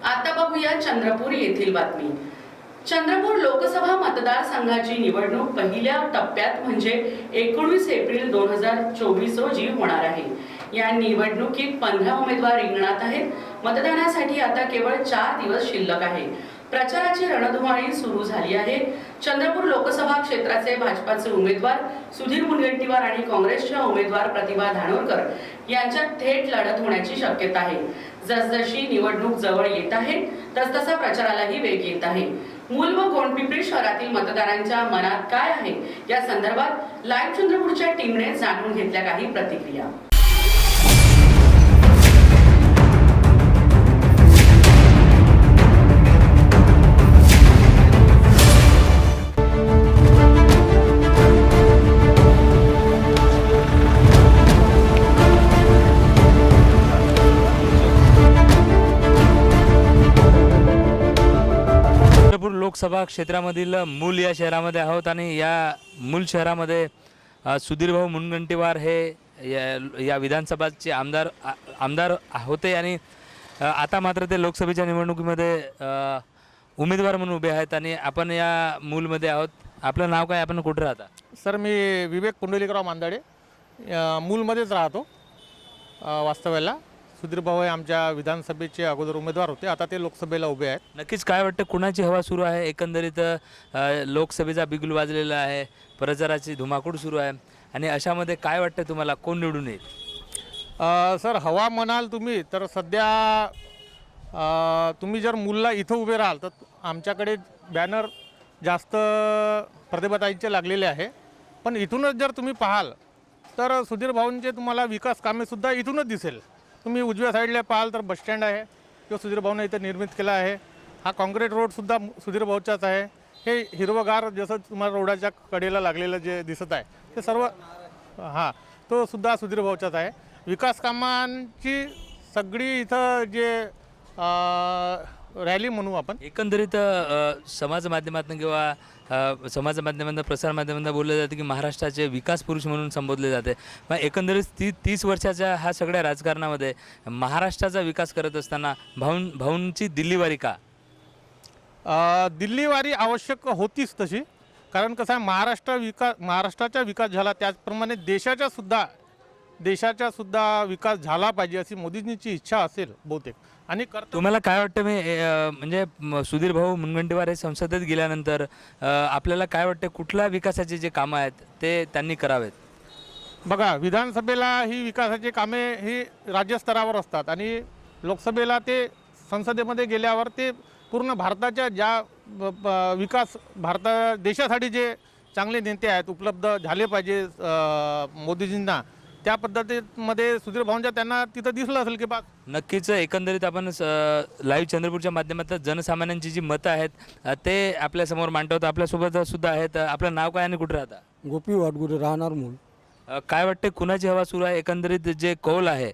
आता बघूया चंद्रपूर येथील बातमी। चंद्रपूर लोकसभा मतदारसंघाची निवडणूक पहिल्या टप्प्यात म्हणजे 19 एप्रिल 2024 रोजी होणार आहे। या निवडणुकीत 15 उमेदवार रिंगणात आहेत। मतदानासाठी आता केवळ 4 दिवस शिल्लक आहे। प्रचाराची रणधुमाळी सुरू झाली आहे। चंद्रपूर लोकसभा क्षेत्राचे भाजपाचे उमेदवार सुधीर मुनगंटीवार आणि काँग्रेसच्या उमेदवार प्रतिभा धानोरकर यांच्यात थेट लढत होण्याची शक्यता आहे। जसजशी निवडणूक जवळ येत आहे तसतसा प्रचारालाही वेग येत आहे। मूल व गोंडपिंपरी शहरातील मतदारांच्या मनात काय आहे या संदर्भात लाईव्ह चंद्रपूरच्या टीमने जाणून घेतल्या काही प्रतिक्रिया। लोकसभा क्षेत्रामधील मूल या शहरामध्ये आहोत आणि या मूल शहरामध्ये सुधीर भाऊ मुनगंटीवार हे या विधानसभाचे आमदार होते आणि आता मात्र ते लोकसभेच्या निवडणुकीमध्ये उमेदवार म्हणून उभे आहेत आणि आपण या मूलमध्ये आहोत। आपलं नाव काय, आपण कुठे राहता? सर, मी विवेक पुंडलिकराव मांदाडे मूलमध्येच राहतो वास्तव्याला। सुधीर भाऊ हे आमच्या विधानसभेचे अगोदर उमेदवार होते, आता ते लोकसभेला उभे आहेत। नक्कीच काय वाटतं, कुणाची हवा सुरू आहे? एकंदरीत लोकसभेचा बिगुल वाजलेला आहे, प्रचाराची धुमाकूळ सुरू आहे आणि अशामध्ये काय वाटतं तुम्हाला, कोण निवडून येईल? सर, हवा म्हणाल तुम्ही तर सध्या तुम्ही जर मूलला इथं उभे राहाल तर आमच्याकडे बॅनर जास्त प्रतिभाताईंचे लागलेले आहे, पण इथूनच जर तुम्ही पाहाल तर सुधीर भाऊंचे तुम्हाला विकास कामेसुद्धा इथूनच दिसेल। तुम्ही उजव्या साईडला पाहाल तर बसस्टँड आहे, तो सुधीर भाऊने इथं निर्मित केला आहे। हा काँक्रीट रोडसुद्धा सुधीर भाऊचाच आहे। हे हिरवगार जसं तुम्हाला रोडाच्या कडेला लागलेलं जे दिसत आहे ते सर्व तो सुद्धा सुधीर भाऊचाच आहे। विकास कामांची सगळी इथं जे रॅली म्हणू आपण, एकंदरीत समाज माध्यमातून किंवा समाज माध्यमांना प्रसार माध्यमांना बोललं जातं की महाराष्ट्राचे विकास पुरुष म्हणून संबोधले जाते। मग एकंदरीत 30 वर्षाच्या ह्या सगळ्या राजकारणामध्ये महाराष्ट्राचा विकास करत असताना भाऊंची दिल्लीवारी का? दिल्लीवारी आवश्यक होतीच तशी, कारण कसं आहे, महाराष्ट्राचा विकास झाला त्याचप्रमाणे देशाचा सुद्धा विकास झाला पाहिजे अशी मोदींची इच्छा असेल बहुतेक। आणि तुम्हाला काय वाटतं, म्हणजे सुधीर भाऊ मुनगंटीवार हे संसदेत गेल्यानंतर आपल्याला काय वाटतं, कुठल्या विकासाचे जे कामं आहेत ते त्यांनी करावेत? बघा, विधानसभेला ही विकासाची कामे ही राज्यस्तरावर असतात आणि लोकसभेला ते संसदेमध्ये गेल्यावर ते पूर्ण भारताच्या ज्या देशासाठी जे चांगले नेते आहेत उपलब्ध झाले पाहिजे मोदीजींना, त्या पद्धतीमध्ये सुधीर भाऊंच्या त्यांना तिथं दिसलं असेल की नक्कीच एकंदरीत आपण लाईव्ह चंद्रपूरच्या माध्यमातून जनसामान्यांची जी मतं आहेत ते आपल्यासमोर मांडतो। आपल्यासोबत सुद्धा आहेत। आपलं नाव काय आणि कुठे राहता? गोपी वाटगुरे, राहणार मूल। काय वाटते, कुणाची हवा सुरू आहे? एकंदरीत जे कौल आहे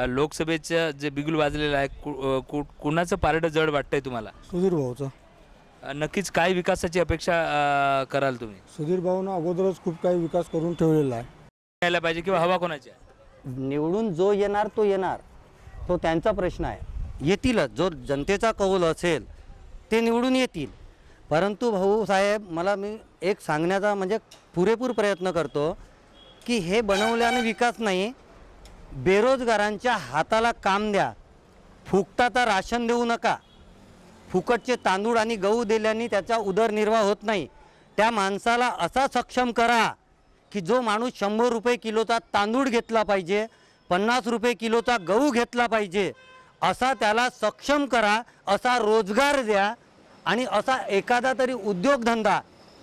लोकसभेचं जे बिगुल वाजलेलं आहे, कुणाचं पारडं जड वाटतंय तुम्हाला? सुधीर भाऊचा। नक्कीच काय विकासाची अपेक्षा कराल तुम्ही? सुधीर भाऊनं अगोदरच खूप काही विकास करून ठेवलेला आहे। यायला पाहिजे किंवा हवा कोणाची आहे? निवडून जो येणार तो येणार, तो त्यांचा प्रश्न आहे। येतीलच, जो जनतेचा कौल असेल ते निवडून येतील। परंतु भाऊसाहेब, मी एक सांगण्याचा म्हणजे पुरेपूर प्रयत्न करतो की हे बनवल्याने विकास नाही, बेरोजगारांच्या हाताला काम द्या। फुकटाचा राशन देऊ नका। फुकटचे तांदूळ आणि गहू दिल्याने त्याचा उदरनिर्वाह होत नाही। त्या माणसाला असा सक्षम करा की जो माणूस 100 रुपये किलोचा तांदूळ घेतला पाहिजे, 50 रुपये किलोचा गहू घेतला पाहिजे, असा त्याला सक्षम करा, असा रोजगार द्या आणि असा एखादा तरी उद्योगधंदा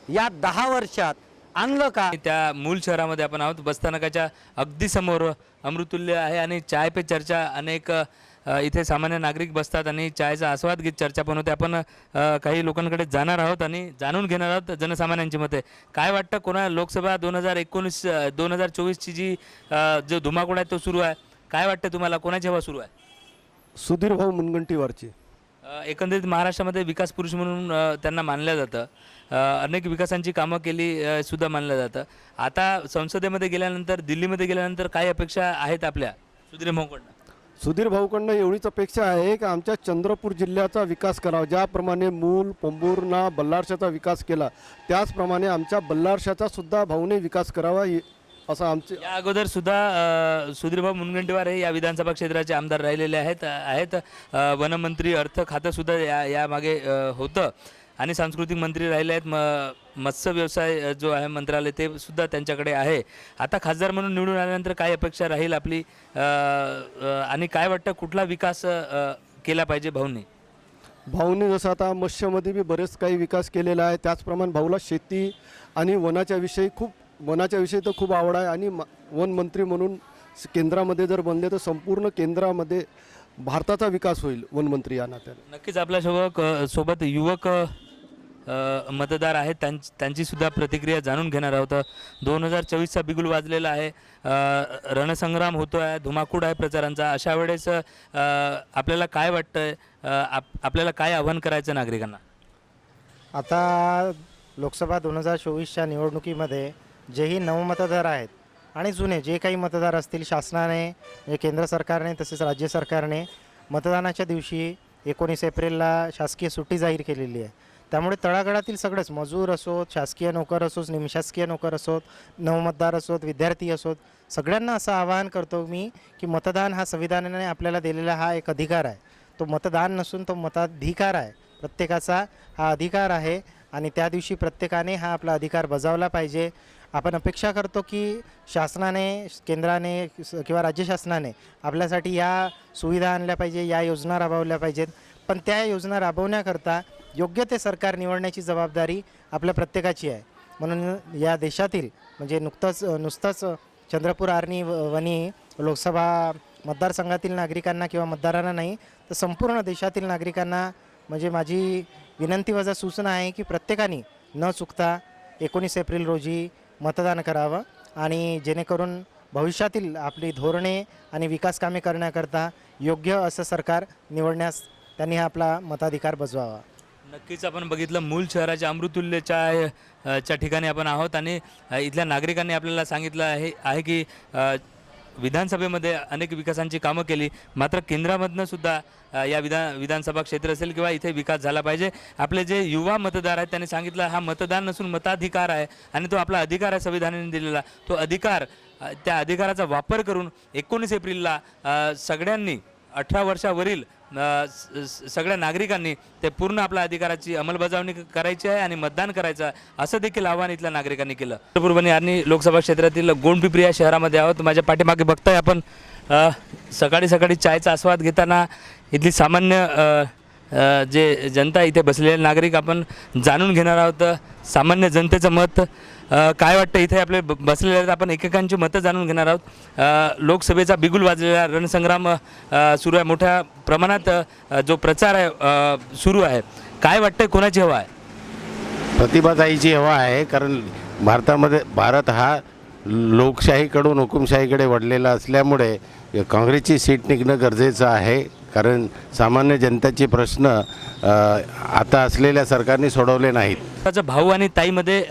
या 10 वर्षात आणलं का? त्या मूल शहरामध्ये आपण आहोत। बसस्थानकाच्या अगदी समोर अमृतुल्य आहे आणि चाय पे चर्चा, अनेक इथे सामान्य नागरिक बसतात आणि चायचा आस्वाद घेत चर्चा पण होते। आपण काही लोकांकडे जाणार आहोत आणि जाणून घेणार आहोत जनसामान्यांची मते। काय वाटतं, कोणा लोकसभा 2024ची जी जो धुमाकूळ आहे तो सुरू आहे, काय वाटतं तुम्हाला, कोणाची हवा सुरू आहे? सुधीर भाऊ मुनगंटीवारची। एकंदरीत महाराष्ट्रामध्ये विकास पुरुष म्हणून त्यांना मानलं जातं। अनेक विकासांची कामं केली सुद्धा मानलं जातं। आता संसदेमध्ये गेल्यानंतर, दिल्लीमध्ये गेल्यानंतर काय अपेक्षा आहेत आपल्या सुधीर भाऊंकडनं? सुधीर भाऊकडनं एवढीच अपेक्षा आहे की आमच्या चंद्रपूर जिल्ह्याचा विकास करावा. ज्याप्रमाणे मूल, पोंभुर्णा, बल्लारशाचा विकास केला त्याचप्रमाणे आमच्या बल्लारशाचा सुद्धा भाऊने विकास करावा असं आमचे. या अगोदर सुद्धा सुधीरभाऊ मुनगंटीवार हे या विधानसभा क्षेत्राचे आमदार राहिलेले आहेत. वनमंत्री, अर्थ खातं सुद्धा यामागे होतं आणि सांस्कृतिक मंत्री राहिले आहेत. मत्स्य व्यवसाय जो आहे मंत्रालय ते सुद्धा त्यांच्याकडे आहे. आता खासदार म्हणून निवडून आल्यानंतर काय अपेक्षा राहील आपली आणि काय वाटतं कुठला विकास केला पाहिजे भाऊंनी? भाऊने जसं आता मत्स्यमध्ये बी बरेच काही विकास केलेला आहे, त्याचप्रमाणे भाऊला शेती आणि वनाच्या विषयी तर खूप आवड आहे आणि वन मंत्री म्हणून केंद्रामध्ये जर बनले तर संपूर्ण केंद्रामध्ये भारताचा विकास होईल वनमंत्री या नात्याने. नक्कीच आपल्या सोबत युवक मतदार आहेत, त्यांची सुद्धा प्रतिक्रिया जाणून घेणार आहोत. 2024चा बिगुल वाजलेला आहे, रणसंग्राम होतो आहे, धुमाकूळ आहे प्रचारांचा. अशा वेळेस आपल्याला काय वाटतंय, आपल्याला काय आव्हान करायचं नागरिकांना? आता लोकसभा 2024च्या निवडणुकीमध्ये जेही नवमतदार आहेत आणि जुने जे काही मतदार असतील, शासनाने, केंद्र सरकारने तसेच राज्य सरकारने मतदानाच्या दिवशी 19 एप्रिलला शासकीय सुट्टी जाहीर केलेली आहे. त्यामुळे तळागाळातील सगळेच मजूर असोत, शासकीय नोकर असोत, निमशासकीय नोकर असोत, नवमतदार असोत, विद्यार्थी असोत, सगळ्यांना असं आवाहन करतो मी की मतदान हा संविधानाने आपल्याला दिलेला हा एक अधिकार आहे. तो मतदान नसून तो मताधिकार आहे. प्रत्येकाचा हा अधिकार आहे आणि त्या दिवशी प्रत्येकाने हा आपला अधिकार बजावला पाहिजे. आपण अपेक्षा करतो की शासनाने, केंद्राने किंवा राज्य शासनाने आपल्यासाठी या सुविधा आणल्या पाहिजे, या योजना राबवल्या पाहिजेत. पण त्या योजना राबवण्याकरता योग्य ते सरकार निवडण्याची जबाबदारी आपल्या प्रत्येकाची आहे. म्हणून या देशातील म्हणजे नुसतंच चंद्रपूर आर्णी वनी लोकसभा मतदारसंघातील नागरिकांना किंवा मतदारांना नाही तर संपूर्ण देशातील नागरिकांना म्हणजे माझी विनंती वजा सूचना आहे की प्रत्येकाने न चुकता 19 एप्रिल रोजी मतदान करावं आणि जेणेकरून भविष्यातील आपली धोरणे आणि विकास कामे करण्याकरता योग्य असं सरकार निवडण्यास त्यांनी हा आपला मताधिकार बजवावा. नक्कीच आपण बघितलं मूल शहराच्या अमृतुल्यच्या ठिकाणी आपण आहोत आणि इथल्या नागरिकांनी आपल्याला सांगितलं आहे की विधानसभेमध्ये अनेक विकासांची कामं केली, मात्र केंद्रामधनं सुद्धा या विधानसभा क्षेत्र असेल किंवा इथे विकास झाला पाहिजे. आपले जे युवा मतदार आहेत त्यांनी सांगितलं हा मतदान नसून मताधिकार आहे आणि तो आपला अधिकार आहे संविधानाने दिलेला. तो अधिकार, त्या अधिकाराचा वापर करून 19 एप्रिलला सगळ्यांनी 18 वर्षावरील सगळ्या नागरिकांनी ते पूर्ण आपल्या अधिकाराची अंमलबजावणी करायची आहे आणि मतदान करायचं आहे असं देखील आवाहन इथल्या नागरिकांनी केलं. चंद्रपूर आणि लोकसभा क्षेत्रातील गोंडपिंपरी या शहरामध्ये आहोत. माझ्या पाठीमागे बघताय आपण सकाळी सकाळी चायचा आस्वाद घेताना इथली सामान्य जे जनता इथे बसलेले नागरिक आपण जाणून घेणार आहोत. सामान्य जनतेचं मत काय वाटतं इथे आपले बसलेले आहेत, आपण एकेकांची मतं जाणून घेणार आहोत. लोकसभेचा बिगुल वाजलेला रणसंग्राम सुरू आहे, मोठ्या प्रमाणात जो प्रचार आहे सुरू आहे. काय वाटतं कोणाची हवा आहे? प्रतिभाताईची हवा आहे, कारण भारत हा लोकशाहीकडून हुकुमशाहीकडे वळलेला असल्यामुळे काँग्रेसची सीट निघणं गरजेचं आहे. कारण सामान्य जनतेचे प्रश्न आता असलेल्या सरकारने सोडवले नाहीत. त्याचा भाऊ आणि ताईमध्ये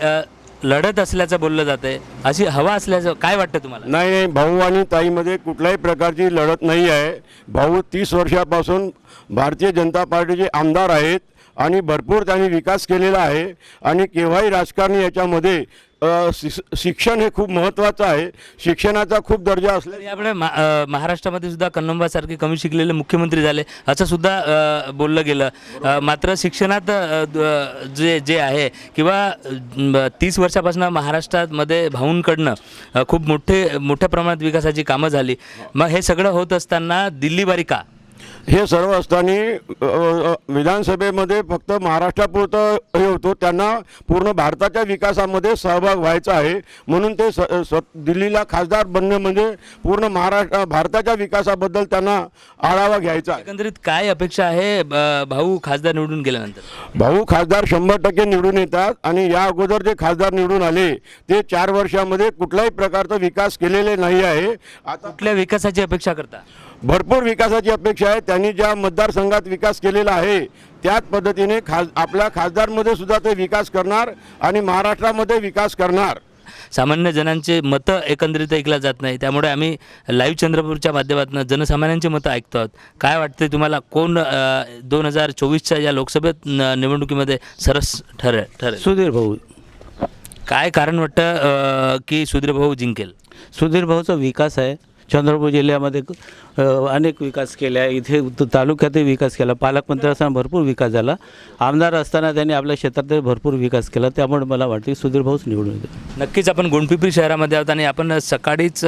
लढत असल्याचं बोललं जातंय, अशी हवा असल्याचं काय वाटतं तुम्हाला? नाही, भाऊ आणि ताईमध्ये कुठल्याही प्रकारची लढत नाही आहे. भाऊ 30 वर्षापासून भारतीय जनता पार्टीचे आमदार आहेत आणि भरपूर त्यांनी विकास केलेला आहे आणि केव्हाही राजकारणी याच्यामध्ये शिक्षण हे खूप महत्त्वाचं आहे. शिक्षणाचा खूप दर्जा असला यापुढे महाराष्ट्रामध्ये सुद्धा कन्नंबासारखे कमी शिकलेले मुख्यमंत्री झाले असं सुद्धा बोललं गेलं. मात्र शिक्षणात जे आहे किंवा 30 वर्षापासून महाराष्ट्रामध्ये भाऊंकडनं खूप मोठ्या प्रमाणात विकासाची कामं झाली. मग हे सगळं होत असताना दिल्लीवारी का? हे सर्व असताना विधानसभेमध्ये फक्त महाराष्ट्रापुरतं हे होतं, त्यांना पूर्ण भारताच्या विकासामध्ये सहभाग व्हायचा आहे. म्हणून ते दिल्लीला खासदार बनणे म्हणजे पूर्ण भारताच्या विकासाबद्दल त्यांना आढावा घ्यायचा आहे. एकंदरीत काय अपेक्षा आहे भाऊ खासदार निवडून गेल्यानंतर? भाऊ खासदार 100% निवडून येतात आणि या अगोदर जे खासदार निवडून आले ते 4 वर्षामध्ये कुठल्याही प्रकारचा विकास केलेले नाही आहे. आता कुठल्या विकासाची अपेक्षा करता? भरपूर विकासाची अपेक्षा आहे. त्यांनी ज्या मतदारसंघात विकास केलेला आहे त्याच पद्धतीने आपल्या खासदारमध्ये सुद्धा ते विकास करणार आणि महाराष्ट्रामध्ये विकास करणार. सामान्य जणांचे मतं एकंदरीत ऐकल्या जात नाही. त्यामुळे आम्ही लाईव्ह चंद्रपूरच्या माध्यमातून जनसामान्यांची मतं ऐकतो आहोत. काय वाटते तुम्हाला, कोण 2024च्या या लोकसभेत निवडणुकीमध्ये सरस ठरेल? सुधीर भाऊ. काय कारण वाटतं की सुधीर भाऊ जिंकेल? सुधीर भाऊचा विकास आहे. चंद्रपूर जिल्ह्यामध्ये अनेक विकास केले आहे. इथे तालुक्यातही विकास केला. पालकमंत्री असताना भरपूर विकास झाला. आमदार असताना त्यांनी आपल्या क्षेत्रातही भरपूर विकास केला. त्यामुळे मला वाटते सुधीर भाऊच निवडून येतील. नक्कीच आपण गोंडपिंपरी शहरामध्ये आहोत आणि आपण सकाळीच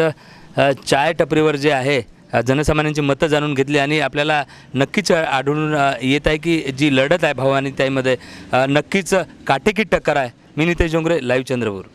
चाय टपरीवर जे आहे जनसामान्यांची मतं जाणून घेतली आणि आपल्याला नक्कीच आढळून येत आहे की जी लढत आहे भाऊ आणि ताईमध्ये नक्कीच काटेकी टक्कर आहे. मी नितेश जोंगरे, लाईव्ह चंद्रपूर.